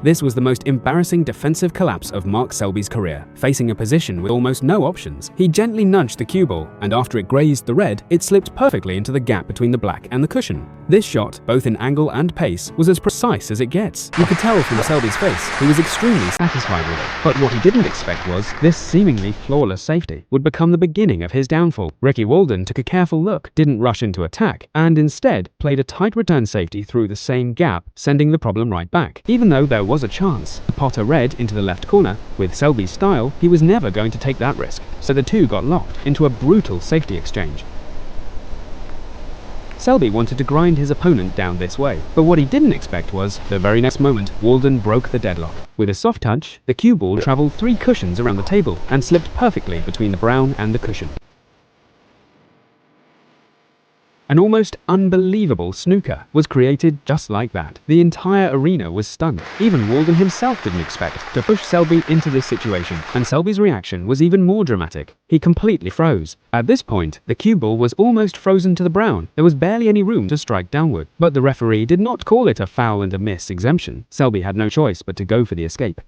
This was the most embarrassing defensive collapse of Mark Selby's career. Facing a position with almost no options, he gently nudged the cue ball, and after it grazed the red, it slipped perfectly into the gap between the black and the cushion. This shot, both in angle and pace, was as precise as it gets. You could tell from Selby's face he was extremely satisfied with it. But what he didn't expect was this seemingly flawless safety would become the beginning of his downfall. Ricky Walden took a careful look, didn't rush into attack, and instead played a tight return safety through the same gap, sending the problem right back. Even though there was a chance to pot a red into the left corner, with Selby's style, he was never going to take that risk. So the two got locked into a brutal safety exchange. Selby wanted to grind his opponent down this way, but what he didn't expect was, the very next moment, Walden broke the deadlock. With a soft touch, the cue ball traveled 3 cushions around the table and slipped perfectly between the brown and the cushion. An almost unbelievable snooker was created just like that. The entire arena was stunned. Even Walden himself didn't expect to push Selby into this situation, and Selby's reaction was even more dramatic. He completely froze. At this point, the cue ball was almost frozen to the brown. There was barely any room to strike downward, but the referee did not call it a foul and a miss exemption. Selby had no choice but to go for the escape.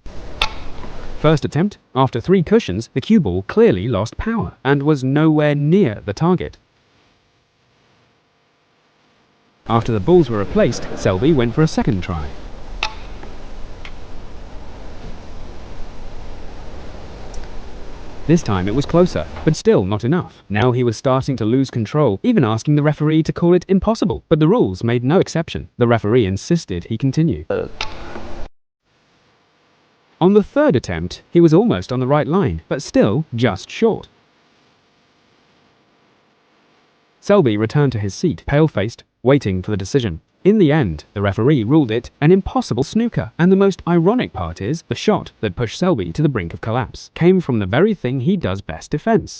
First attempt, after 3 cushions, the cue ball clearly lost power and was nowhere near the target. After the balls were replaced, Selby went for a second try. This time it was closer, but still not enough. Now he was starting to lose control, even asking the referee to call it impossible. But the rules made no exception. The referee insisted he continue. On the third attempt, he was almost on the right line, but still just short. Selby returned to his seat, pale-faced, waiting for the decision. In the end, the referee ruled it an impossible snooker, and the most ironic part is, the shot that pushed Selby to the brink of collapse came from the very thing he does best: defense.